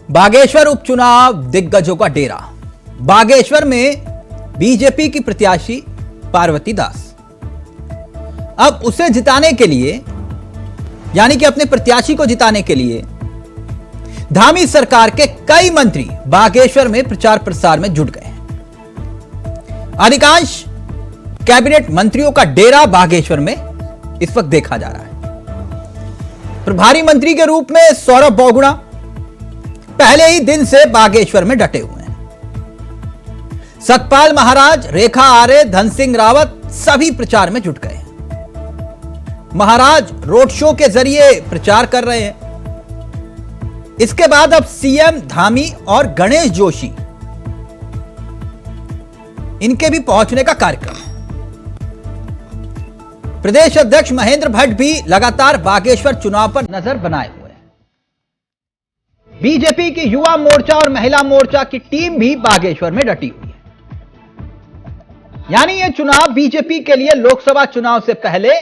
बागेश्वर उपचुनाव दिग्गजों का डेरा। बागेश्वर में बीजेपी की प्रत्याशी पार्वती दास। अब उसे जिताने के लिए, यानी कि अपने प्रत्याशी को जिताने के लिए धामी सरकार के कई मंत्री बागेश्वर में प्रचार प्रसार में जुट गए हैं। अधिकांश कैबिनेट मंत्रियों का डेरा बागेश्वर में इस वक्त देखा जा रहा है। प्रभारी मंत्री के रूप में सौरभ बहुगुणा पहले ही दिन से बागेश्वर में डटे हुए हैं। सतपाल महाराज, रेखा आर्य, धन सिंह रावत सभी प्रचार में जुट गए हैं। महाराज रोड शो के जरिए प्रचार कर रहे हैं। इसके बाद अब सीएम धामी और गणेश जोशी, इनके भी पहुंचने का कार्यक्रम है। प्रदेश अध्यक्ष महेंद्र भट्ट भी लगातार बागेश्वर चुनाव पर नजर बनाए हुए हैं। बीजेपी की युवा मोर्चा और महिला मोर्चा की टीम भी बागेश्वर में डटी हुई है। यानी यह चुनाव बीजेपी के लिए लोकसभा चुनाव से पहले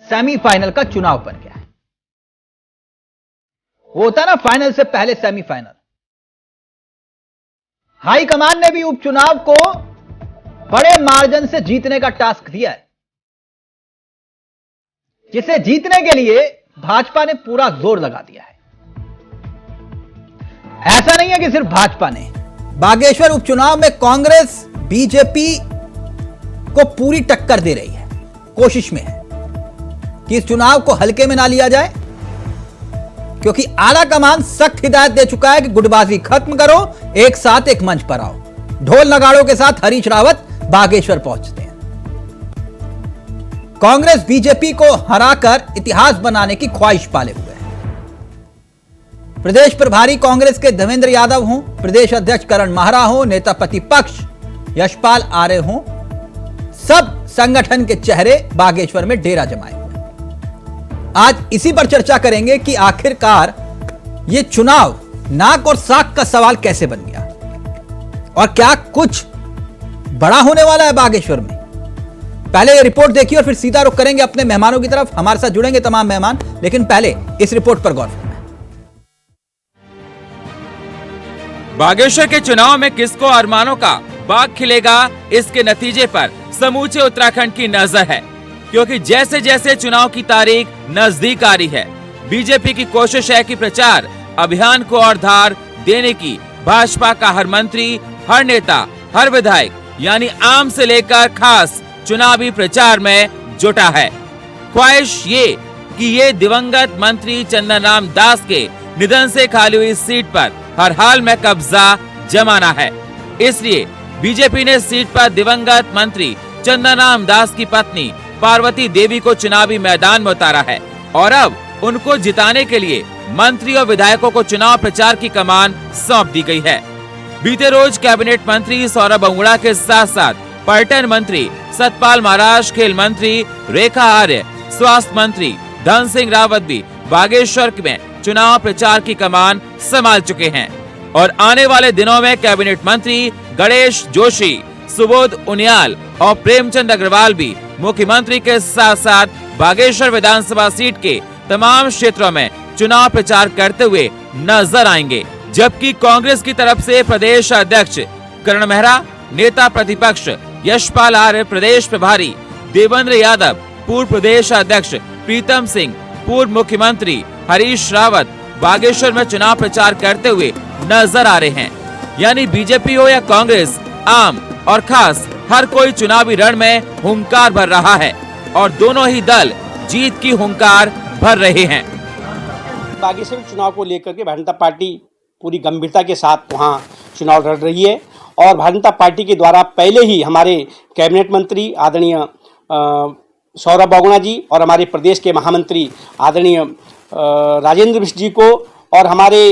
सेमीफाइनल का चुनाव बन गया है। वो होता ना, फाइनल से पहले सेमीफाइनल। हाईकमान ने भी उपचुनाव को बड़े मार्जिन से जीतने का टास्क दिया है, जिसे जीतने के लिए भाजपा ने पूरा जोर लगा दिया है। ऐसा नहीं है कि सिर्फ भाजपा ने। बागेश्वर उपचुनाव में कांग्रेस बीजेपी को पूरी टक्कर दे रही है। कोशिश में है कि इस चुनाव को हल्के में ना लिया जाए, क्योंकि आला कमान सख्त हिदायत दे चुका है कि गुटबाजी खत्म करो, एक साथ एक मंच पर आओ। ढोल नगाड़ों के साथ हरीश रावत बागेश्वर पहुंचते हैं। कांग्रेस बीजेपी को हराकर इतिहास बनाने की ख्वाहिश पाले हुए है। प्रदेश प्रभारी कांग्रेस के देवेंद्र यादव हों, प्रदेश अध्यक्ष करण माहरा हों, नेता प्रतिपक्ष यशपाल आर्य हों, सब संगठन के चेहरे बागेश्वर में डेरा जमाए हुए हैं। आज इसी पर चर्चा करेंगे कि आखिरकार यह चुनाव नाक और साख का सवाल कैसे बन गया और क्या कुछ बड़ा होने वाला है बागेश्वर में। पहले ये रिपोर्ट देखिए और फिर सीधा रुख करेंगे अपने मेहमानों की तरफ। हमारे साथ जुड़ेंगे तमाम मेहमान, लेकिन पहले इस रिपोर्ट पर गौर करें। बागेश्वर के चुनाव में किसको अरमानों का बाग खिलेगा, इसके नतीजे पर समूचे उत्तराखंड की नजर है, क्योंकि जैसे जैसे चुनाव की तारीख नजदीक आ रही है, बीजेपी की कोशिश है कि प्रचार अभियान को और धार देने की। भाजपा का हर मंत्री, हर नेता, हर विधायक यानी आम से लेकर खास चुनावी प्रचार में जुटा है। ख्वाहिश ये कि ये दिवंगत मंत्री चंदनराम दास के निधन से खाली हुई सीट पर हर हाल में कब्जा जमाना है। इसलिए बीजेपी ने सीट पर दिवंगत मंत्री चंदनराम दास की पत्नी पार्वती देवी को चुनावी मैदान में उतारा है और अब उनको जिताने के लिए मंत्री और विधायकों को चुनाव प्रचार की कमान सौंप दी गई है। बीते रोज कैबिनेट मंत्री सौरभ बहुगुणा के साथ साथ पर्यटन मंत्री सतपाल महाराज, खेल मंत्री रेखा आर्य, स्वास्थ्य मंत्री धन सिंह रावत भी बागेश्वर में चुनाव प्रचार की कमान संभाल चुके हैं और आने वाले दिनों में कैबिनेट मंत्री गणेश जोशी, सुबोध उनियाल और प्रेमचंद अग्रवाल भी मुख्यमंत्री के साथ साथ बागेश्वर विधानसभा सीट के तमाम क्षेत्रों में चुनाव प्रचार करते हुए नजर आएंगे। जबकि कांग्रेस की तरफ से प्रदेश अध्यक्ष करण माहरा, नेता प्रतिपक्ष यशपाल आर्य, प्रदेश प्रभारी देवेंद्र यादव, पूर्व प्रदेश अध्यक्ष प्रीतम सिंह, पूर्व मुख्यमंत्री हरीश रावत बागेश्वर में चुनाव प्रचार करते हुए नजर आ रहे हैं। यानी बीजेपी हो या कांग्रेस, आम और खास हर कोई चुनावी रण में हुंकार भर रहा है और दोनों ही दल जीत की हुंकार भर रहे हैं। बागेश्वर चुनाव को लेकर के भारतीय जनता पार्टी पूरी गंभीरता के साथ वहां चुनाव लड़ रही है और भारतीय जनता पार्टी के द्वारा पहले ही हमारे कैबिनेट मंत्री आदरणीय सौरभ बहुगुणा जी और हमारे प्रदेश के महामंत्री आदरणीय राजेंद्र मिश्र जी को और हमारे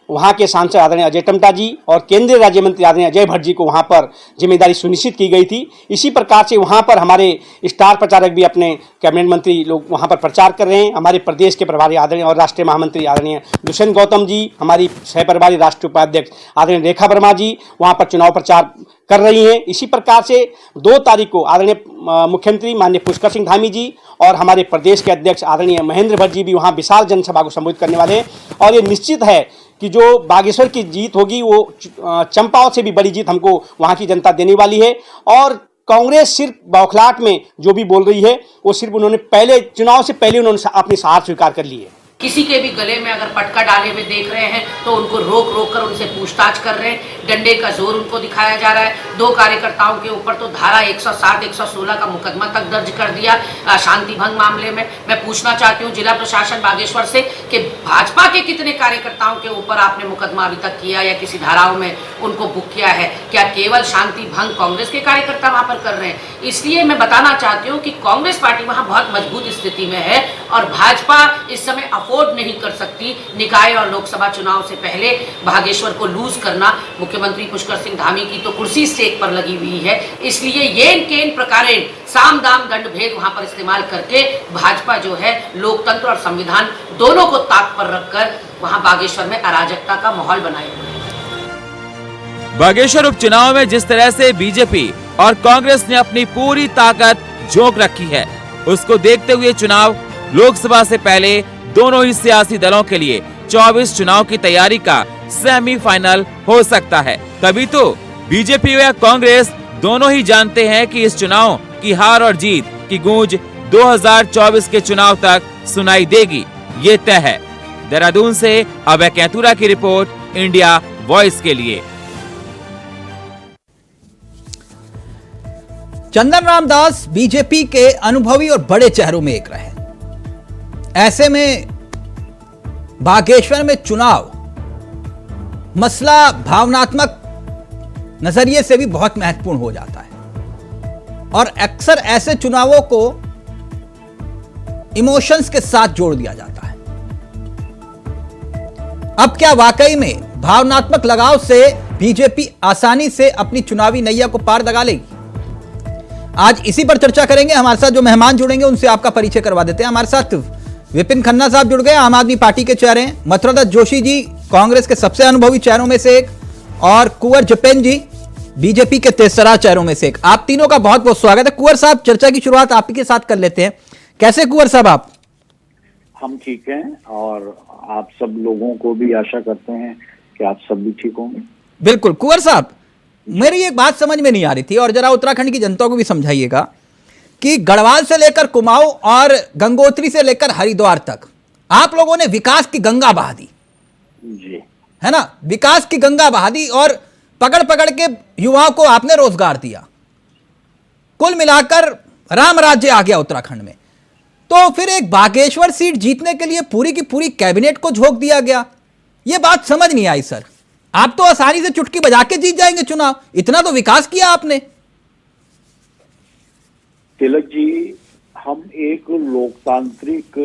वहाँ के सांसद आदरणीय अजय टमटा जी और केंद्रीय राज्य मंत्री आदरणीय अजय भट्ट जी को वहाँ पर जिम्मेदारी सुनिश्चित की गई थी। इसी प्रकार से वहाँ पर हमारे स्टार प्रचारक भी अपने कैबिनेट मंत्री लोग वहाँ पर प्रचार कर रहे हैं। हमारे प्रदेश के प्रभारी आदरणीय और राष्ट्रीय महामंत्री आदरणीय दुष्यंत गौतम जी, हमारी सह प्रभारी राष्ट्रीय उपाध्यक्ष आदरणीय रेखा वर्मा जी वहाँ पर चुनाव प्रचार कर रही हैं। इसी प्रकार से 2 तारीख को आदरणीय मुख्यमंत्री माननीय पुष्कर सिंह धामी जी और हमारे प्रदेश के अध्यक्ष आदरणीय महेंद्र भट्ट जी भी वहाँ विशाल जनसभा को संबोधित करने वाले हैं। और ये निश्चित है कि जो बागेश्वर की जीत होगी वो चंपावत से भी बड़ी जीत हमको वहाँ की जनता देने वाली है। और कांग्रेस सिर्फ बौखलाहट में जो भी बोल रही है वो सिर्फ उन्होंने पहले चुनाव से पहले उन्होंने अपनी हार स्वीकार कर ली है। किसी के भी गले में अगर पटका डाले हुए देख रहे हैं तो उनको रोक रोक कर उनसे पूछताछ कर रहे हैं, डंडे का जोर उनको दिखाया जा रहा है। 2 कार्यकर्ताओं के ऊपर तो धारा 107, 116 का मुकदमा तक दर्ज कर दिया शांति भंग मामले में। मैं पूछना चाहती हूँ जिला प्रशासन बागेश्वर से कि भाजपा के कितने कार्यकर्ताओं के ऊपर आपने मुकदमा अभी तक किया या किसी धाराओं में उनको बुक किया है? क्या केवल शांति भंग कांग्रेस के कार्यकर्ता वहां पर कर रहे हैं? इसलिए मैं बताना चाहती हूँ कि कांग्रेस पार्टी वहां बहुत मजबूत स्थिति में है और भाजपा इस समय अफोर्ड नहीं कर सकती निकाय और लोकसभा चुनाव से पहले बागेश्वर को लूज करना। मुख्यमंत्री पुष्कर सिंह धामी की तो कुर्सी स्टेक पर लगी हुई है, इसलिए येन केन प्रकारेण साम दाम दंड भेद वहां पर इस्तेमाल करके भाजपा जो है लोकतंत्र और संविधान दोनों को ताक पर रखकर वहां बागेश्वर में अराजकता का माहौल बनाए हुए है। बागेश्वर उपचुनाव में जिस तरह से बीजेपी और कांग्रेस ने अपनी पूरी ताकत झोंक रखी है, उसको देखते हुए चुनाव लोकसभा से पहले दोनों ही सियासी दलों के लिए 24 चुनाव की तैयारी का सेमीफाइनल हो सकता है। तभी तो बीजेपी व कांग्रेस दोनों ही जानते हैं कि इस चुनाव की हार और जीत की गूंज 2024 के चुनाव तक सुनाई देगी, ये तय है। देहरादून से अभय कैतुरा की रिपोर्ट, इंडिया वॉइस के लिए। चंदन रामदास बीजेपी के अनुभवी और बड़े चेहरों में एक रहे। ऐसे में बागेश्वर में चुनाव मसला भावनात्मक नजरिए से भी बहुत महत्वपूर्ण हो जाता है और अक्सर ऐसे चुनावों को इमोशंस के साथ जोड़ दिया जाता है। अब क्या वाकई में भावनात्मक लगाव से बीजेपी आसानी से अपनी चुनावी नैया को पार लगा लेगी? आज इसी पर चर्चा करेंगे। हमारे साथ जो मेहमान जुड़ेंगे उनसे आपका परिचय करवा देते हैं। हमारे साथ विपिन खन्ना साहब जुड़ गए, आम आदमी पार्टी के चेहरे हैं। मथुरादत्त जोशी जी कांग्रेस के सबसे अनुभवी चेहरों में से एक और कुंवर जपेन जी बीजेपी के तेसरा चेहरों में से एक। आप तीनों का बहुत बहुत स्वागत है। कुंवर साहब, चर्चा की शुरुआत आप ही के साथ कर लेते हैं। कैसे कुंवर साहब आप? हम ठीक हैं और आप सब लोगों को भी आशा करते हैं कि आप सब भी ठीक होंगे। बिल्कुल। कुंवर साहब, मेरी एक बात समझ में नहीं आ रही थी और जरा उत्तराखंड की जनता को भी समझाइएगा कि गढ़वाल से लेकर कुमाऊं और गंगोत्री से लेकर हरिद्वार तक आप लोगों ने विकास की गंगा बहा दी जी, है ना? विकास की गंगा बहा दी और पकड़ पकड़ के युवाओं को आपने रोजगार दिया। कुल मिलाकर राम राज्य आ गया उत्तराखंड में। तो फिर एक बागेश्वर सीट जीतने के लिए पूरी की पूरी कैबिनेट को झोंक दिया गया। यह बात समझ नहीं आई सर। आप तो आसानी से चुटकी बजा के जीत जाएंगे चुनाव, इतना तो विकास किया आपने। तिलक जी, हम एक लोकतांत्रिक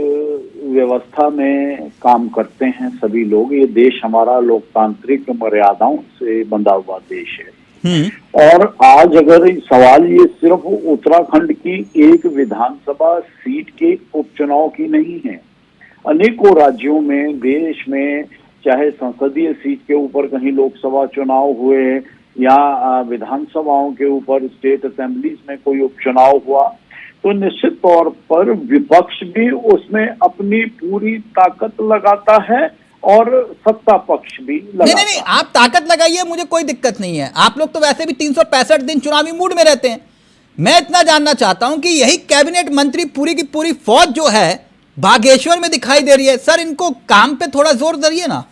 व्यवस्था में काम करते हैं सभी लोग। ये देश हमारा लोकतांत्रिक मर्यादाओं से बंधा हुआ देश है। और आज अगर सवाल ये सिर्फ उत्तराखंड की एक विधानसभा सीट के उपचुनाव की नहीं है, अनेकों राज्यों में देश में चाहे संसदीय सीट के ऊपर कहीं लोकसभा चुनाव हुए या विधानसभाओं के ऊपर स्टेट असेंबलीज में कोई उपचुनाव हुआ, तो निश्चित तौर पर विपक्ष भी उसमें अपनी पूरी ताकत लगाता है और सत्ता पक्ष भी लगाता है। नहीं, आप ताकत लगाइए, मुझे कोई दिक्कत नहीं है। आप लोग तो वैसे भी 365 दिन चुनावी मूड में रहते हैं। मैं इतना जानना चाहता हूं कि यही कैबिनेट मंत्री पूरी की पूरी फौज जो है बागेश्वर में दिखाई दे रही है। सर, इनको काम पे थोड़ा जोर दीजिए ना।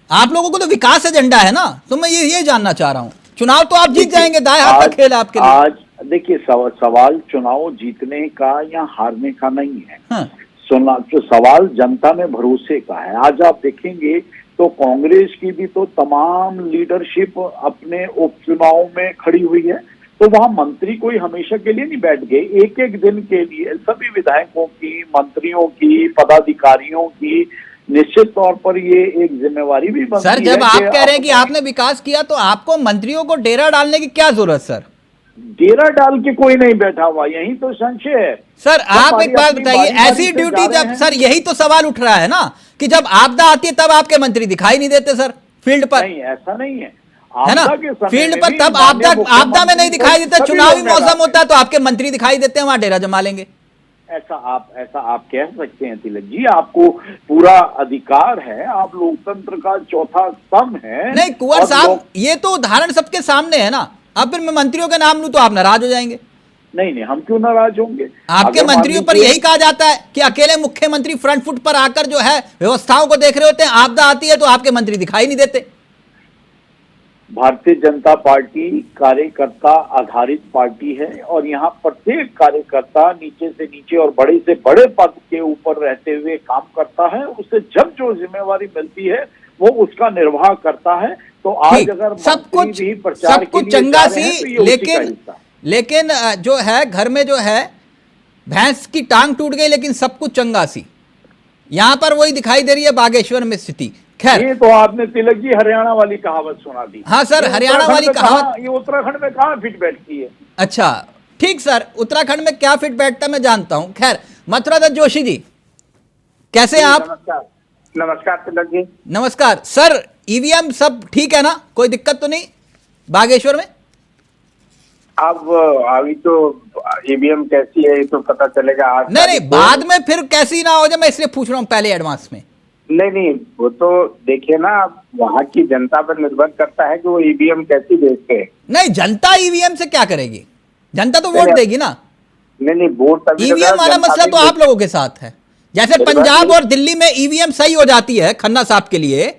आप लोगों को तो विकास एजेंडा है ना, तो मैं ये जानना चाह रहा हूं। चुनाव तो आप जीत जाएंगे, दाएं हाथ का खेल आपके लिए। आज देखिए, सवाल चुनाव जीतने का या हारने का नहीं है। हाँ। जो सवाल जनता में भरोसे का है। आज आप देखेंगे तो कांग्रेस की भी तो तमाम लीडरशिप अपने उपचुनाव में खड़ी हुई है, तो वहां मंत्री कोई हमेशा के लिए नहीं बैठ गए। एक एक दिन के लिए सभी विधायकों की, मंत्रियों की, पदाधिकारियों की निश्चित तौर पर ये एक जिम्मेवारी भी बनती है। सर, जब आप कह रहे हैं कि आपने विकास किया तो आपको मंत्रियों को डेरा डालने की क्या जरूरत? सर, डेरा डाल के कोई नहीं बैठा हुआ, यही तो संशय है। सर, आप एक बात बताइए, ऐसी ड्यूटी जब, सर यही तो सवाल उठ रहा है ना कि जब आपदा आती है तब आपके मंत्री दिखाई नहीं देते सर फील्ड पर। नहीं, ऐसा नहीं है ना, फील्ड पर तब आपदा में नहीं दिखाई देता। चुनावी मौसम होता है तो आपके मंत्री दिखाई देते हैं, वहां डेरा जमा लेंगे। ऐसा आप कह सकते हैं तिलक जी, आपको पूरा अधिकार है, आप लोकतंत्र का चौथा स्तंभ है। नहीं कुंवर साहब, ये तो उदाहरण सबके सामने है ना। अब फिर मैं मंत्रियों का नाम लूं तो आप नाराज हो जाएंगे। नहीं, हम क्यों नाराज होंगे? आपके मंत्रियों पर यही कहा जाता है कि अकेले मुख्यमंत्री फ्रंट फुट पर आकर जो है व्यवस्थाओं को देख रहे होते हैं, आपदा आती है तो आपके मंत्री दिखाई नहीं देते। भारतीय जनता पार्टी कार्यकर्ता आधारित पार्टी है और यहाँ प्रत्येक कार्यकर्ता नीचे से नीचे और बड़े से बड़े पद के ऊपर रहते हुए काम करता है। उसे जब जो जिम्मेवारी मिलती है वो उसका निर्वाह करता है। तो आज अगर सब कुछ चंगा सी, लेकिन जो है घर में जो है भैंस की टांग टूट गई लेकिन सब कुछ चंगा सी, यहां पर वही दिखाई दे रही है बागेश्वर में स्थिति। खैर, ये तो आपने तिलक जी हरियाणा वाली कहावत सुना दी। हाँ सर, हरियाणा वाली कहावत। ये उत्तराखंड में कहाँ फिट बैठती है? अच्छा ठीक सर, उत्तराखंड में क्या फिट बैठता है मैं जानता हूं। खैर, मथुरा दत्त जोशी जी कैसे हैं आप? नमस्कार तिलक जी। नमस्कार सर। ईवीएम सब ठीक है ना, कोई दिक्कत तो नहीं बागेश्वर में? अब अभी तो ईवीएम कैसी है ये तो पता चलेगा आज। नहीं, बाद में फिर कैसी ना हो जाए, मैं इसलिए पूछ रहा हूं पहले एडवांस में। नहीं, वो तो देखिए ना, वहाँ की जनता पर निर्भर करता है कि वो ईवीएम कैसी भेजते हैं। नहीं, जनता ईवीएम से क्या करेगी? जनता तो वोट देगी ना। नहीं, वोट ईवीएम वाला मसला तो आप लोगों के साथ है। जैसे पंजाब और दिल्ली में ईवीएम सही हो जाती है खन्ना साहब के लिए,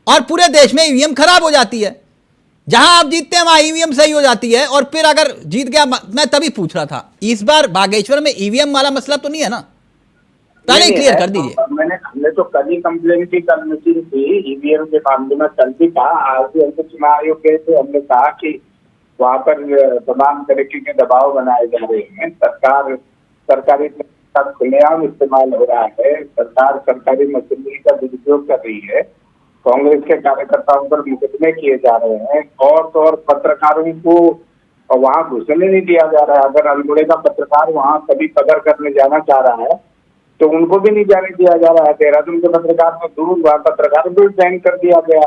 और पूरे देश में ईवीएम खराब हो जाती है। जहां आप जीतते हैं वहां ईवीएम सही हो जाती है, और फिर अगर जीत गया, मैं तभी पूछ रहा था इस बार बागेश्वर में ईवीएम वाला मसला तो नहीं है ना? पहले क्लियर कर दीजिए। हमने तो कल ही कंप्लेन की, कल मीटिंग थी ईवीएम के मामले में, कल भी कहा। आज भी हमको चुनाव आयोग गए थे, हमने कहा कि वहाँ पर तमाम तरीके के दबाव बनाए जा रहे हैं। सरकारी खुलेआम इस्तेमाल हो रहा है, सरकार सरकारी मशीनरी का दुरुपयोग कर रही है, कांग्रेस के कार्यकर्ताओं पर मुकदमे किए जा रहे हैं, और तो और पत्रकारों को वहाँ घुसने नहीं दिया जा रहा है। अगर अल्मोड़े का पत्रकार वहाँ कभी कदर करने जाना चाह रहा है तो उनको भी नहीं जाने दिया जा रहा है। देहरादून के पत्रकार तो दूर, वहाँ पत्रकार भी बैन कर दिया गया,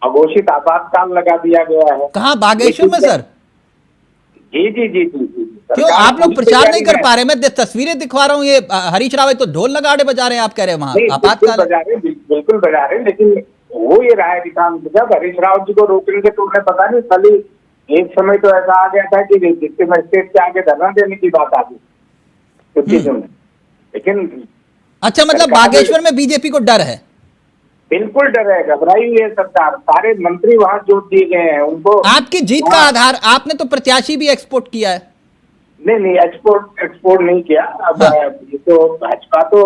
अघोषित आपातकाल लगा दिया गया है। कहाँ बागेश्वर में सर? जी। क्यों आप लोग प्रचार नहीं कर पा रहे? मैं तस्वीरें दिखवा रहा हूँ, ये हरीश रावत तो ढोल नगाड़े बजा रहे हैं, आप कह रहे हैं वहाँ आपातकाल बिल्कुल बजा रहे हैं, लेकिन वो ये रहा है किसान जब हरीश रावत जी को रोकेंगे तो उन्हें पता नहीं, खाली एक समय तो ऐसा आ गया था कि जिसके मजिस्ट्रेट के आगे धरना देने की बात आ गई कुछ चीजों में। लेकिन अच्छा, मतलब बागेश्वर में बीजेपी को डर है? बिल्कुल डर है, घबराई हुई है सरकार। सारे मंत्री वहां जोड़ दिए गए हैं उनको। आपकी जीत का आधार, आपने तो प्रत्याशी भी एक्सपोर्ट किया है। नहीं, एक्सपोर्ट नहीं किया। अब ये तो भाजपा तो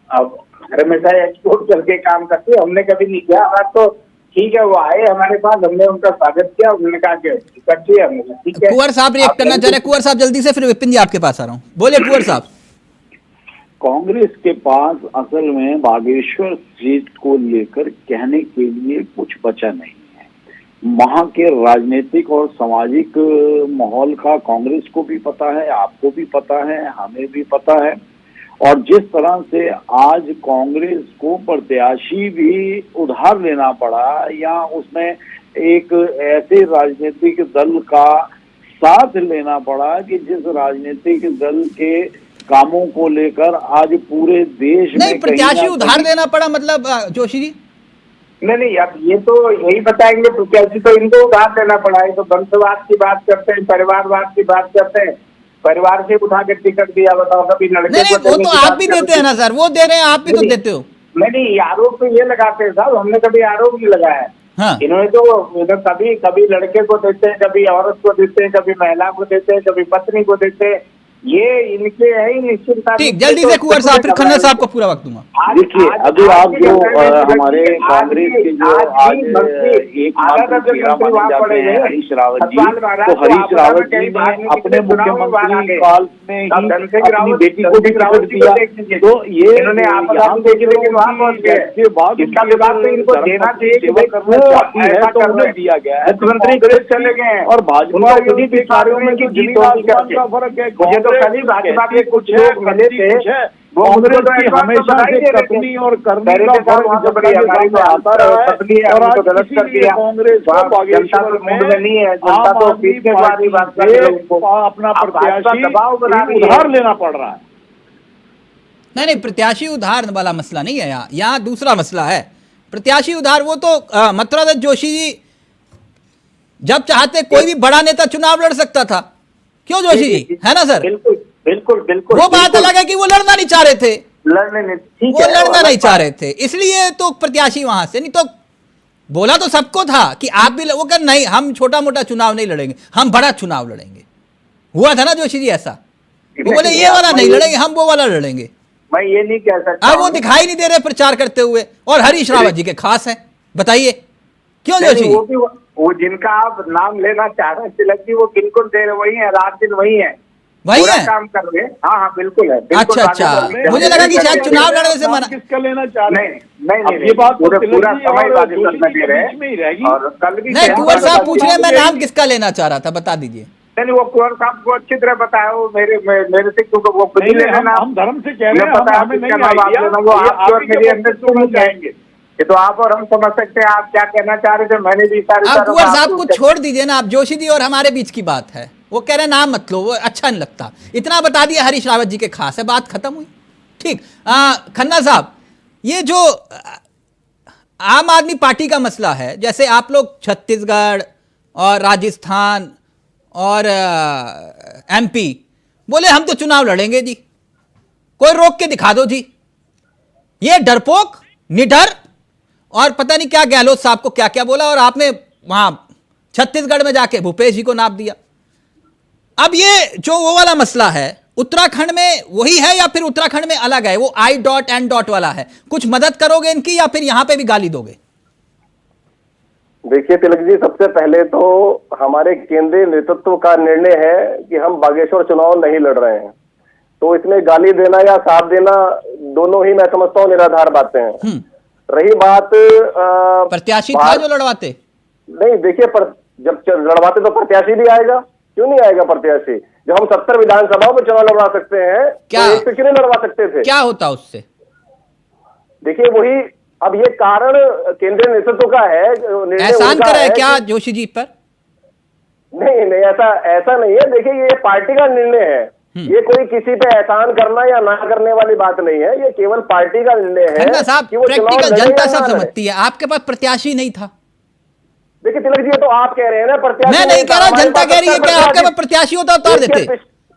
अब हमेशा एक्सपोर्ट करके काम करती है, हमने कभी नहीं किया। हमारा तो ठीक है, वो आए हमारे पास, हमने उनका स्वागत किया, उन्होंने कहा कि करती है, ठीक है। कुंवर साहब रिएक्ट करना चाह रहे हैं। कुंवर साहब जल्दी से, फिर विपिन जी आपके पास आ रहा हूँ। बोलिए कुंवर साहब। कांग्रेस के पास असल में बागेश्वर सीट को लेकर कहने के लिए कुछ बचा नहीं है। वहां के राजनीतिक और सामाजिक माहौल का कांग्रेस को भी पता है, आपको भी पता है, हमें भी पता है। और जिस तरह से आज कांग्रेस को प्रत्याशी भी उधार लेना पड़ा, या उसमें एक ऐसे राजनीतिक दल का साथ लेना पड़ा कि जिस राजनीतिक दल के कामों को लेकर आज पूरे देश में नहीं, प्रत्याशी उधार देना पड़ा मतलब जोशी जी? नहीं, अब ये तो यही बताएंगे प्रत्याशी तो इनको उधार देना पड़ा है। तो वंशवाद की बात करते हैं, परिवारवाद की बात करते हैं, परिवार से उठा के टिकट दिया, बताओ कभी लड़के नहीं, वो तो आप भी देते हैं ना सर, वो दे रहे हैं, आप भी तो देते हो। नहीं, आरोप तो ये लगाते हैं साहब, हमने कभी आरोप नहीं लगाया। हाँ। इन्होंने तो कभी लड़के को देते हैं, कभी औरत को देते हैं, कभी महिला को देते हैं, कभी पत्नी को देते हैं। ये इनके है ही निश्चित। ठीक, जल्दी से कुंवर साहब, फिर खन्ना साहब को पूरा वक्त दूंगा। देखिए, अभी आप जो हमारे कांग्रेस के जो आज एक मात्र माने जाते हैं हरीश रावत जी, तो हरीश रावत जी ने अपने मुख्यमंत्री काल में ही अपनी बेटी को भी टिकट दिया। तो ये सेवा करना चाहती है तो उन्हें दिया गया है। मुख्यमंत्री चले गए और भाजपा का फर्क है। तो कभी भाजपा के कुछ लोग मिले थे, कांग्रेस की हमेशा से कथनी और करनी का फर्क आता रहा है, और आज गलत कर दिया। कांग्रेस बागेश्वर में नहीं है, जनता तो पीछे वाली बात कर रही है, अपना प्रत्याशी उधार लेना पड़ रहा है। नहीं, प्रत्याशी उधार वाला मसला नहीं है यहाँ दूसरा मसला है। प्रत्याशी उधार वो तो मथुरा दत्त जोशी जी जब चाहते कोई भी बड़ा नेता चुनाव लड़ सकता था, क्यों जोशी जी, है ना सर? बिल्कुल बिल्कुल बिल्कुल। वो बात अलग है कि वो लड़ना नहीं चाह रहे थे, लड़ने नहीं, ठीक वो है, लड़ना नहीं चाह रहे थे, इसलिए तो प्रत्याशी वहां से, नहीं तो बोला तो सबको था कि आप भी वो कर नहीं, हम छोटा मोटा चुनाव नहीं लड़ेंगे, हम बड़ा चुनाव लड़ेंगे। हुआ था ना जोशी जी ऐसा? वो बोले ये वाला नहीं लड़ेंगे, हम वो वाला लड़ेंगे। मैं ये नहीं कह सकता। अब वो दिखाई नहीं दे रहे प्रचार करते हुए, और हरीश रावत जी के खास हैं, बताइए क्यों जोशी जी? वो जिनका आप नाम लेना चाह रहे हैं तिलक जी, वो बिल्कुल दे रहे वही है, रात दिन वही है, वही पूरा है। काम कर रहे हैं। हाँ हाँ बिल्कुल है, बिल्कुल। अच्छा, मुझे लगा कि शायद चुनाव लड़ने से मना। किसका लेना चाह रहे हैं? नहीं, ये बात पूरा तो पूरा तिलक जी समय और बागेश्वर जोशी में जी दे के रहे बीच में ही रहेगी। और कल भी नहीं, कुंवर साहब पूछ रहे हैं मैं नाम किसका लेना चाह रहा था, बता दीजिए। नहीं, वो कुंवर साहब को अच्छी तरह बताया, वो मेरे से क्योंकि वो खुद ही नहीं, लेना हम धर्म से कह रहे हैं, पता हमें नहीं नाम आप आइडिया, लेना, वो ये आपकी और आप ही के मेरी वक्त अंडरस्टैंडिंग सुनना चाहेंगे। ये तो आप और हम समझ सकते हैं आप क्या कहना चाह रहे थे। मैंने भी आप कुंवर साहब को छोड़ दीजिए ना, आप जोशी जी और हमारे बीच की बात है, वो कह रहे नाम मत लो, वो अच्छा नहीं लगता। इतना बता दिया हरीश रावत जी के खास है, बात खत्म हुई। ठीक, खन्ना साहब, ये जो आम आदमी पार्टी का मसला है, जैसे आप लोग छत्तीसगढ़ और राजस्थान और एमपी बोले हम तो चुनाव लड़ेंगे जी, कोई रोक के दिखा दो जी। ये डरपोक, निडर और पता नहीं क्या गहलोत साहब को क्या क्या बोला, और आपने वहां छत्तीसगढ़ में जाके भूपेश जी को नाप दिया। अब ये जो वो वाला मसला है उत्तराखंड में वही है या फिर उत्तराखंड में अलग है? वो I.N. वाला है, कुछ मदद करोगे इनकी या फिर यहां पे भी गाली दोगे? देखिए तिलक जी, सबसे पहले तो हमारे केंद्रीय नेतृत्व का निर्णय है कि हम बागेश्वर चुनाव नहीं लड़ रहे हैं, तो इसमें गाली देना या साथ देना दोनों ही मैं समझता हूँ निराधार बातें हैं। रही बात प्रत्याशी था जो लड़वाते? नहीं, देखिए जब लड़वाते तो प्रत्याशी भी आएगा, क्यों नहीं आएगा प्रत्याशी? जब हम 70 विधानसभाओं में चुनाव लड़वा सकते हैं क्या? तो एक पे क्यों नहीं लड़वा सकते थे? क्या होता उससे? देखिए वही, अब ये कारण केंद्रीय नेतृत्व का है, एहसान करा है क्या जोशी जी पर? नहीं, ऐसा नहीं है। देखिए ये पार्टी का निर्णय है, ये कोई किसी पे एहसान करना या ना करने वाली बात नहीं है, ये केवल पार्टी का निर्णय है। खन्ना साहब, प्रैक्टिकल जनता सब समझती है, आपके पास प्रत्याशी नहीं था। देखिए तिलक जी, ये तो आप कह रहे हैं ना प्रत्याशी। मैं नहीं कह रहा, जनता कह रही है कि आपके पास प्रत्याशी होता उतार देते,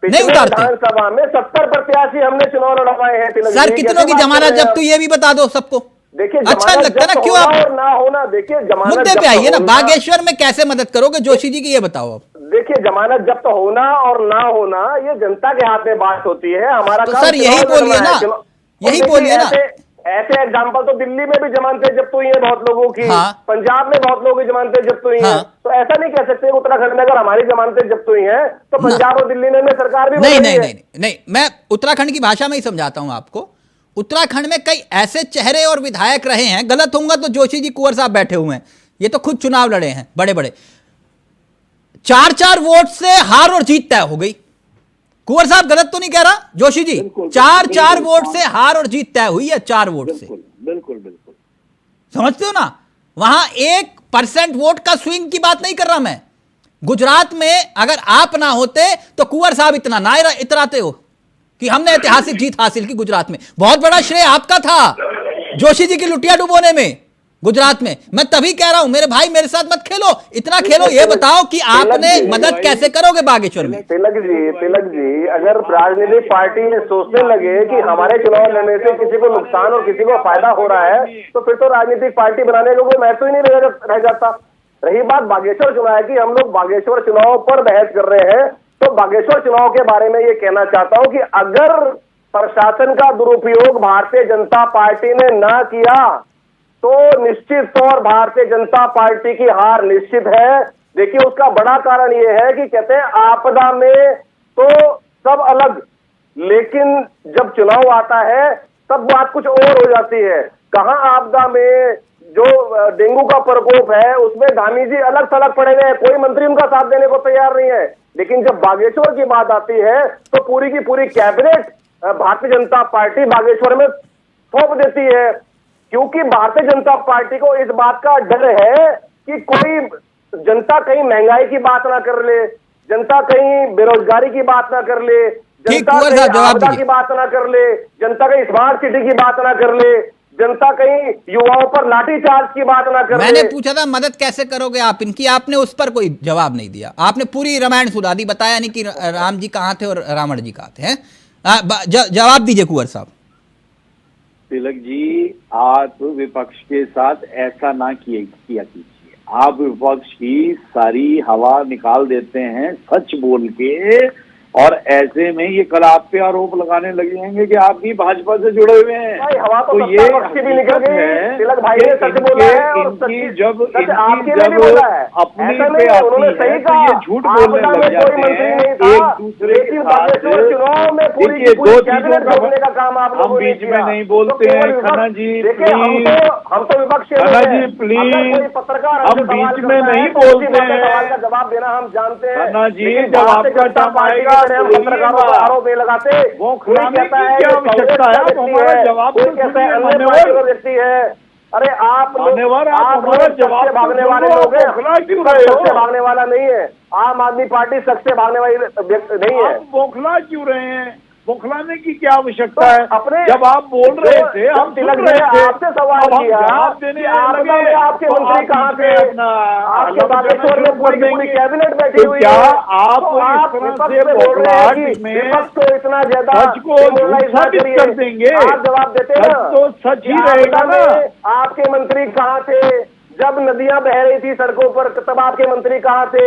नहीं उतारते। विधानसभा में 70 प्रत्याशी हमने चुनाव लड़वाए हैं तिलक जी। सर कितनों की जमानत जब्त हुई ये भी बता दो सबको। देखिए अच्छा लगता है ना, क्यों आप और ना होना, देखिए जमानत मुद्दे पे आइए ना। बागेश्वर में कैसे मदद करोगे जोशी जी की, ये बताओ आप। देखिए जमानत जब्त होना और ना होना ये जनता के हाथ में बात होती है, हमारा तो सर यही बोलिए ना, यही बोलिए ना। ऐसे एग्जाम्पल तो दिल्ली में भी जमानतें जब्त हुई हैं बहुत लोगों की, हाँ। पंजाब में बहुत लोगों की जमानतें जब्त हुई हैं, हाँ। तो ऐसा नहीं कह सकते उत्तराखंड में अगर हमारी जमानतें जब्त हुई हैं तो पंजाब और दिल्ली में सरकार भी नहीं, मैं उत्तराखंड की भाषा में ही समझाता हूं आपको। उत्तराखंड में कई ऐसे चेहरे और विधायक रहे हैं, गलत होऊंगा तो जोशी जी कुंवर साहब बैठे हुए हैं, ये तो खुद चुनाव लड़े हैं बड़े बड़े, 4-4 वोट से हार और जीत तय हो गई। कुंवर साहब गलत तो नहीं कह रहा जोशी जी? 4-4 वोट से हार और जीत तय हुई है, 4 वोट से। बिल्कुल समझते हो ना? वहां 1% वोट का स्विंग की बात नहीं कर रहा मैं। गुजरात में अगर आप ना होते तो कुंवर साहब इतना ना इतराते हो कि हमने ऐतिहासिक जीत हासिल की गुजरात में। बहुत बड़ा श्रेय आपका था जोशी जी की लुटिया डुबोने में गुजरात में। मैं तभी कह रहा हूं मेरे भाई मेरे साथ मत खेलो, इतना खेलो, ये बताओ कि आपने मदद कैसे करोगे बागेश्वर में? तिलक जी, अगर राजनीतिक पार्टी सोचने लगे कि हमारे चुनाव लड़ने से किसी को नुकसान और किसी को फायदा हो रहा है तो फिर तो राजनीतिक पार्टी बनाने का कोई महत्व ही नहीं रह जाता। रही बात बागेश्वर चुनाव की, हम लोग बागेश्वर चुनाव पर बहस कर रहे हैं, तो बागेश्वर चुनाव के बारे में ये कहना चाहता हूं कि अगर प्रशासन का दुरुपयोग भारतीय जनता पार्टी ने ना किया तो निश्चित तौर भारतीय जनता पार्टी की हार निश्चित है। देखिए उसका बड़ा कारण ये है कि कहते हैं आपदा में तो सब अलग, लेकिन जब चुनाव आता है तब बात कुछ और हो जाती है। कहां आपदा में जो डेंगू का प्रकोप है उसमें धामी जी अलग थलग पड़े हुए हैं, कोई मंत्री उनका साथ देने को तैयार नहीं है, लेकिन जब बागेश्वर की बात आती है तो पूरी की पूरी कैबिनेट भारतीय जनता पार्टी बागेश्वर में थोप देती है, क्योंकि भारतीय जनता पार्टी को इस बात का डर है कि कोई जनता कहीं महंगाई की बात ना कर ले, जनता कहीं बेरोजगारी की बात ना कर ले, ठीक, जनता कुंवर कहीं साहब जवाब आपदा दीजिए। की बात ना कर ले, जनता कहीं स्मार्ट सिटी की बात ना कर ले, जनता कहीं युवाओं पर लाठीचार्ज की बात ना कर ले। मैंने पूछा था मदद कैसे करोगे आप इनकी, आपने उस पर कोई जवाब नहीं दिया। आपने पूरी रामायण सुना दी, बताया नहीं कि राम जी कहाँ थे और रावण जी कहाँ थे। हैं जवाब दीजिए कुंवर साहब। तिलक जी, आप विपक्ष के साथ ऐसा ना किया कीजिए। आप विपक्ष की सारी हवा निकाल देते हैं सच बोल के, और ऐसे में ये कल आप पे आरोप लगाने लगे हैं कि आप भी भाजपा से जुड़े हुए हैं। भाई हवा तो ये सत्ता पक्ष की भी निकल गई है। तिलक भाई ने सच बोला है और इनकी जब आपके लिए भी बोला है, अपनी ऐसा पे नहीं है, आती उन्होंने है सही तो कहा। ये झूठ बोलने आपदा लग में जाते कोई मंत्री हैं नहीं था, एक दूसरे के लेकिन साथ। बागेश्वर चुनाव में पूरी देखिए, की पूरी दो कैबिनेट चीजों जोड़ने का काम आप हम लोगों ने बीच में किया। नहीं बोलते हैं। खन्ना जी देखिए, हम तो विपक्ष के खन्ना लोग जी हैं। प्लीज, अगर कोई पत्रकार हम हमसे सवाल बीच में करता नहीं है तो उसी बोलते बात का सवाल का हैं। जवाब देना हम जानते हैं। खन्ना जी, लेकिन जब भारतीय आपका जनता टाइम पार्टी आएगा की तरह हम तो पत्रकारों पर आरोप नहीं लगाते। वो कोई खुलाने कहता की है क्या कि आवश्यकता है? आप हमारा जवाब तो कोई कहता है सुनिए, अन्य मान्यवर। पार्टी का व्यक्ति है। अरे आप लोग मान्यवर, आप आप हमारा लोग जवाब सच से तो भागने सुनो, वाले आप लोग हैं। बौखला क्यों विपक्ष रहे सच से हो? भागने वाला नहीं है। आम आदमी पार्टी सच से भागने वाली नहीं है। आप बौखला क्यों रहे हैं? बौखलाने की क्या आवश्यकता तो है? अपने जब आप बोल रहे थे जब हम सुन तिलक रहे ने थे, आपसे सवाल अब हम किया जवाब देने कि आपदा लगे, में आपके तो मंत्री आप कहाँ बीच थे? में अपना आपके हल्ला बागेश्वर बजाना में शुरू कर पूरी देंगे। कैबिनेट बैठी तो हुई क्या है। आप तो इस आप तरह विपक्ष से पे बोल रहे हैं बौखलाहट कि में विपक्ष को इतना ज्यादा सच को demoralize ना साबित करिए। कर देंगे? आप जवाब देते सच ना तो सच कि ही रहेगा आपदा ना। में आपके मंत्री कहाँ थे? जब नदियां बह रही थी सड़कों पर तब आपके मंत्री कहाँ थे?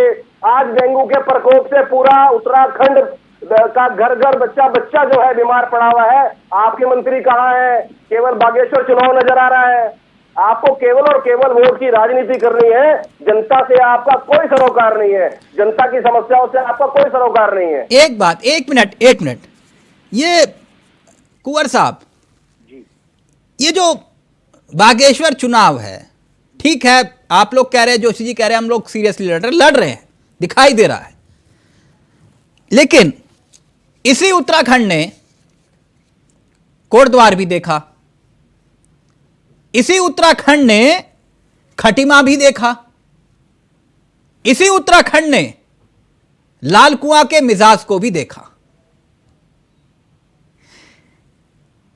आज डेंगू के प्रकोप से पूरा उत्तराखंड का घर घर बच्चा बच्चा जो है बीमार पड़ा हुआ है। आपके मंत्री कहाँ है? केवल बागेश्वर चुनाव नजर आ रहा है। आपको केवल और केवल वोट की राजनीति करनी है। जनता से आपका कोई सरोकार नहीं है। जनता की समस्याओं से आपका कोई सरोकार नहीं है। एक बात, एक मिनट, ये कुंवर साहब, ये जो बागेश्वर चुनाव है, ठीक है, आप लोग कह रहे हैं, जोशी जी कह रहे हैं हम लोग सीरियसली लड़ रहे हैं, दिखाई दे रहा है, लेकिन इसी उत्तराखंड ने कोटद्वार भी देखा, इसी उत्तराखंड ने खटीमा भी देखा, इसी उत्तराखंड ने लाल कुआं के मिजाज को भी देखा,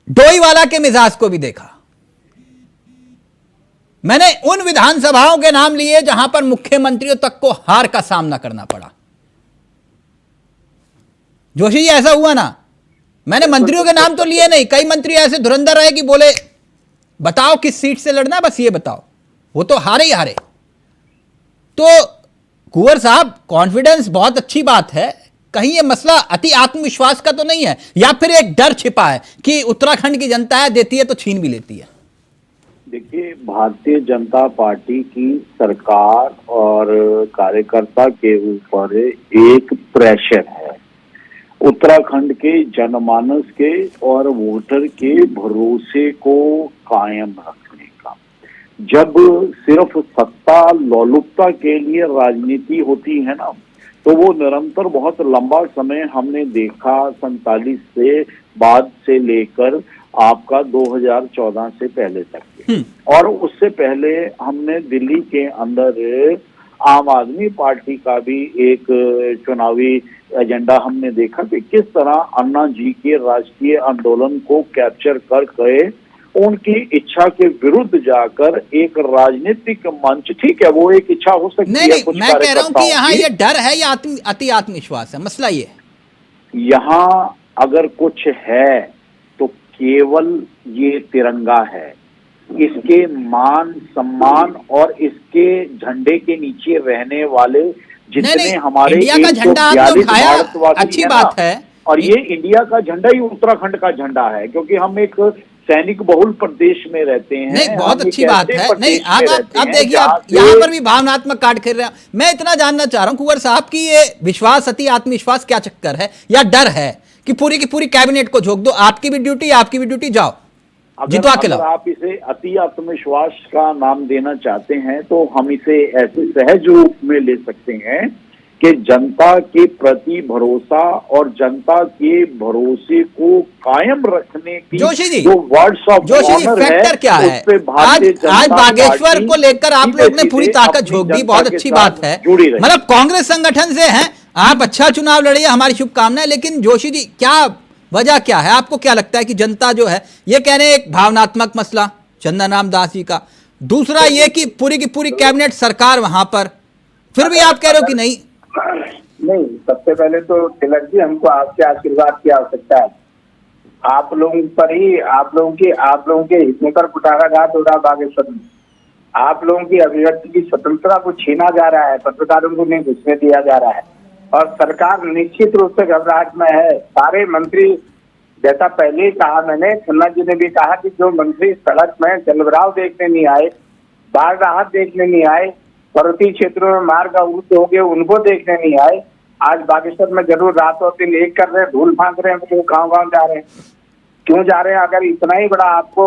डोईवाला के मिजाज को भी देखा। मैंने उन विधानसभाओं के नाम लिए जहां पर मुख्यमंत्रियों तक को हार का सामना करना पड़ा। जोशी जी, ऐसा हुआ ना, मैंने मंत्रियों के नाम तो लिए नहीं, कई मंत्री ऐसे धुरंधर रहे कि बोले बताओ किस सीट से लड़ना, बस ये बताओ, वो तो हारे ही हारे। तो कुंवर साहब, कॉन्फिडेंस बहुत अच्छी बात है, कहीं ये मसला अति आत्मविश्वास का तो नहीं है, या फिर एक डर छिपा है कि उत्तराखंड की जनता है, देती है तो छीन भी लेती है? देखिए, भारतीय जनता पार्टी की सरकार और कार्यकर्ता के ऊपर एक प्रेशर है उत्तराखंड के जनमानस के और वोटर के भरोसे को कायम रखने का। जब सिर्फ सत्ता लोलुपता के लिए राजनीति होती है ना, तो वो निरंतर बहुत लंबा समय हमने देखा, 47 से बाद से लेकर आपका 2014 से पहले तक के, और उससे पहले हमने दिल्ली के अंदर आम आदमी पार्टी का भी एक चुनावी एजेंडा हमने देखा कि किस तरह अन्ना जी के राष्ट्रीय आंदोलन को कैप्चर कर गए, उनकी इच्छा के विरुद्ध जाकर एक राजनीतिक मंच, ठीक है वो एक इच्छा हो सकती है, नहीं, मैं कह रहा हूं कि यहाँ ये डर है या अति आत्मविश्वास है, मसला ये है। यहाँ अगर कुछ है तो केवल ये तिरंगा है, इसके मान सम्मान और इसके झंडे के नीचे रहने वाले जितने हमारे इंडिया का झंडा आप लोग खाया, अच्छी बात है, और ये इंडिया का झंडा ही उत्तराखंड का झंडा है, क्योंकि हम एक सैनिक बहुल प्रदेश में रहते हैं। नहीं, बहुत अच्छी बात है। नहीं, आप देखिए, आप यहाँ पर भी भावनात्मक कार्ड खेल रहे हैं। मैं इतना जानना चाह रहा हूँ कुंवर साहब की ये विश्वास, अति आत्मविश्वास क्या चक्कर है, या डर है कि पूरी की पूरी कैबिनेट को झोंक दो, आपकी भी ड्यूटी, जाओ जितवा के लाओ? आप इसे अति आत्मविश्वास का नाम देना चाहते हैं तो हम इसे ऐसे सहज रूप में ले सकते हैं कि जनता के प्रति भरोसा और जनता के भरोसे को कायम रखने की जोशी जी, जो वर्ड्स ऑफ ऑनर फैक्टर क्या है? आज बागेश्वर को लेकर आप लोग ने पूरी ताकत झोंक दी, बहुत अच्छी बात है। मतलब कांग्रेस संगठन से हैं, आप अच्छा चुनाव लड़िए, हमारी शुभकामनाएं। लेकिन जोशी जी, क्या वजह क्या है? आपको क्या लगता है कि जनता जो है, ये कह रहे हैं एक भावनात्मक मसला चंदन राम दास जी का, दूसरा ये कि पूरी की पूरी कैबिनेट सरकार वहां पर, फिर भी आप कह रहे हो कि नहीं? नहीं, सबसे पहले तो तिलक जी, हमको आपके आशीर्वाद की आवश्यकता है। आप लोगों पर ही आप लोगों के हितों पर कुठाराघात हो रहा बागेश्वर में। आप लोगों की अभिव्यक्ति की स्वतंत्रता को छीना जा रहा है, पत्रकारों को नहीं घुसने दिया जा रहा है, और सरकार निश्चित रूप से घबराहट में है। सारे मंत्री, जैसा पहले ही कहा मैंने, खन्ना जी ने भी कहा कि जो मंत्री सड़क में जलभराव देखने नहीं आए, बाढ़ राहत देखने नहीं आए, पर्वतीय क्षेत्रों में मार्ग अवरुद्ध हो गए उनको देखने नहीं आए, आज बागेश्वर में जरूर रात और दिन एक कर रहे हैं, धूल फांक रहे हैं, तो गाँव जा रहे हैं। क्यों जा रहे हैं? अगर इतना ही बड़ा आपको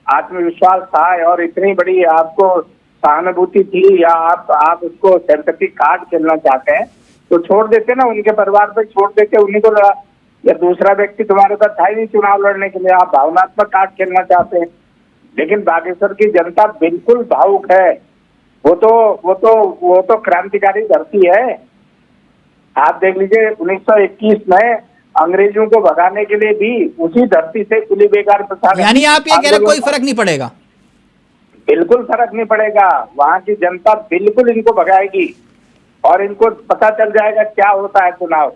आत्मविश्वास था और इतनी बड़ी आपको सहानुभूति थी, या आप उसको सिंपैथी कार्ड खेलना चाहते हैं, तो छोड़ देते ना, उनके परिवार पे छोड़ देते, उन्हीं को लड़ा। या दूसरा व्यक्ति तुम्हारे पास था ही नहीं चुनाव लड़ने के लिए, आप भावनात्मक कार्ड खेलना चाहते हैं। लेकिन बागेश्वर की जनता बिल्कुल भावुक है। वो तो क्रांतिकारी धरती है। आप देख लीजिए, 1921 में अंग्रेजों को भगाने के लिए भी उसी धरती से कुली बेकार प्रसाद। यानी आप ये कह रहे कोई फर्क नहीं पड़ेगा? बिल्कुल फर्क नहीं पड़ेगा। वहां की जनता बिल्कुल इनको भगाएगी और इनको पता चल जाएगा क्या होता है चुनाव।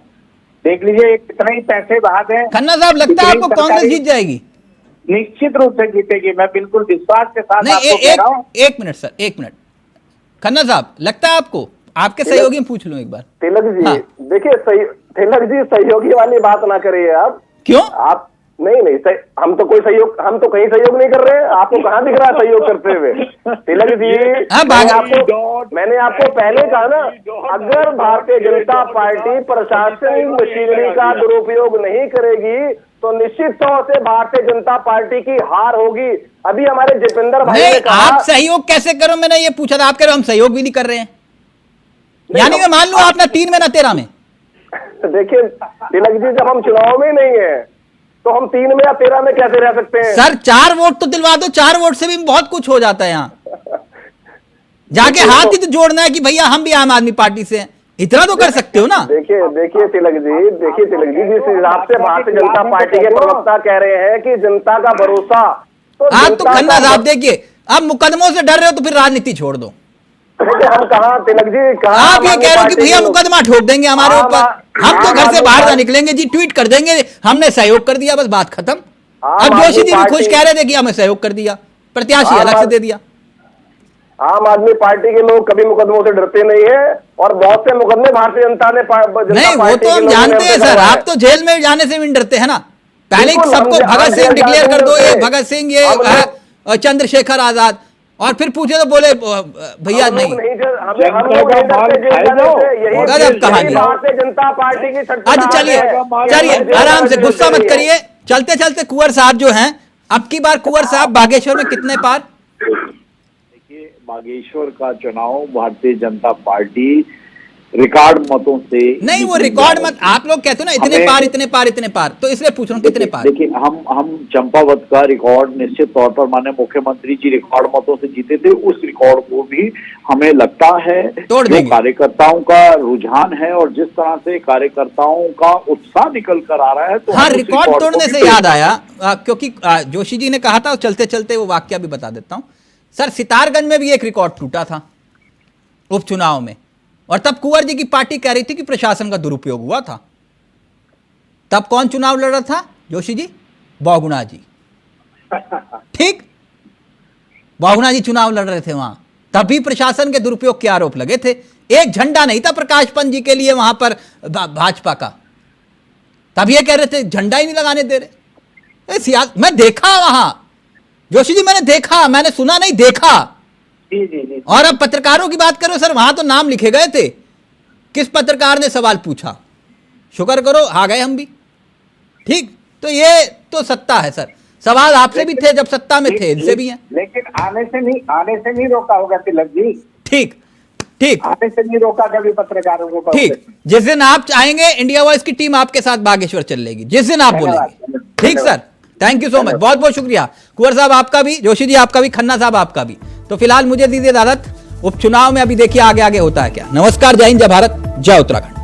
देख लीजिए, कितने ही पैसे बहा दें। खन्ना साहब, लगता है आपको कांग्रेस जीत जाएगी? निश्चित रूप से जीतेगी, मैं बिल्कुल विश्वास के साथ नहीं, आपको कह रहा हूं। एक मिनट सर, एक मिनट। खन्ना साहब, लगता है आपको? आपके सहयोगी में पूछ लूं एक बार। तिलक जी, हाँ। देखिए तिलक जी, सहयोगी वाली बात ना करिए आप। क्यों? आप नहीं, हम तो कहीं सहयोग नहीं कर रहे हैं। आपको कहाँ दिख रहा है सहयोग करते हुए? तिलक जी, मैंने आपको पहले कहा ना, अगर भारतीय जनता पार्टी प्रशासनिक मशीनरी का दुरुपयोग नहीं करेगी तो निश्चित तौर से भारतीय जनता पार्टी की हार होगी। अभी हमारे जितेंद्र भाई ने कहा, आप सहयोग कैसे करो, मैंने ये पूछा था। आप कह रहे हो हम सहयोग भी नहीं कर रहे हैं, यानी मैं मान लूं आप ना 3 में ना 13 में। देखिए तिलक जी, जब हम चुनाव में नहीं है तो हम 3 में या 13 में कैसे रह सकते हैं? सर 4 वोट तो दिलवा दो, 4 वोट से भी बहुत कुछ हो जाता है। यहाँ जाके हाथ ही तो जोड़ना है कि भैया हम भी आम आदमी पार्टी से हैं, इतना तो कर सकते हो ना। देखिए तिलक जी, जिस हिसाब से भारतीय जनता पार्टी के प्रवक्ता कह रहे हैं कि जनता का भरोसा, आप तो खन्ना साहब देखिए, अब मुकदमों से डर रहे हो तो फिर राजनीति छोड़ दो। हम कहा तिलक जी, आप ये कह रहे हो कि भैया मुकदमा ठोक देंगे हमारे ऊपर, हम तो घर से बाहर ना निकलेंगे जी, ट्वीट कर देंगे हमने सहयोग कर दिया, बस बात खत्म। अब जोशी जी भी खुश कह रहे थे कि हमें सहयोग कर दिया, प्रत्याशी अलग से दे दिया। आम आदमी पार्टी के लोग कभी मुकदमों से डरते नहीं है, और बहुत से मुकदमे भारतीय जनता ने नहीं, वो तो हम जानते हैं सर, आप तो जेल में जाने से भी डरते हैं ना। पहले सबको भगत सिंह डिक्लेयर कर दो, ये भगत सिंह, ये चंद्रशेखर आजाद, और फिर पूछे तो बोले भैया नहीं। गजब कहानी। भारतीय जनता पार्टी की अच्छा चलिए आराम से, गुस्सा मत करिए। चलते चलते कुंवर साहब जो हैं, अब की बार कुंवर साहब बागेश्वर में कितने पार? देखिए, बागेश्वर का चुनाव भारतीय जनता पार्टी रिकॉर्ड मतों से नहीं, वो रिकॉर्ड मत, आप लोग कहते हो ना इतने पार इतने पार इतने पार, तो इसलिए पूछ रहा हूँ कितने पार। देखिए, हम चंपावत का रिकॉर्ड निश्चित तौर पर माननीय मुख्यमंत्री जी रिकॉर्ड मतों से जीते थे, उस रिकॉर्ड को भी हमें लगता है तोड़ देंगे। कार्यकर्ताओं का रुझान है और जिस तरह से कार्यकर्ताओं का उत्साह निकल कर आ रहा है, तो हाँ, रिकॉर्ड तोड़ने से याद आया, क्योंकि जोशी जी ने कहा था, चलते चलते वो वाक्य भी बता देता हूँ सर। सितारगंज में भी एक रिकॉर्ड टूटा था उपचुनाव में, और तब कुंवर जी की पार्टी कह रही थी कि प्रशासन का दुरुपयोग हुआ था। तब कौन चुनाव लड़ रहा था जोशी जी? बहुगुणा जी। ठीक, बहुगुणा जी चुनाव लड़ रहे थे वहां, तब भी प्रशासन के दुरुपयोग के आरोप लगे थे। एक झंडा नहीं था प्रकाश पंत जी के लिए वहां पर भाजपा का, तब ये कह रहे थे झंडा ही नहीं लगाने दे रहे। मैं देखा वहां जोशी जी, मैंने देखा, मैंने सुना नहीं, देखा। जी। और अब पत्रकारों की बात करो सर, वहां तो नाम लिखे गए थे, किस पत्रकार ने सवाल पूछा, शुक्र करो आ गए हम भी। ठीक, तो ये तो सत्ता है सर, सवाल आपसे भी थे जब सत्ता में थे, इनसे भी हैं। लेकिन आने से नहीं रोका होगा तिलक जी। ठीक, आने से नहीं रोका कभी पत्रकारों को। ठीक, जिस दिन आप चाहेंगे इंडिया वॉइस की टीम आपके साथ बागेश्वर चल लेगी, जिस दिन आप बोलेंगे। ठीक sir, thank you so much, बहुत बहुत शुक्रिया। कुंवर साहब आपका भी, जोशी जी आपका भी, खन्ना साहब आपका भी। तो फिलहाल मुझे दीजिए इजाजत, उपचुनाव में अभी देखिए आगे आगे होता है क्या। नमस्कार, जय हिंद, जय भारत, जय उत्तराखंड।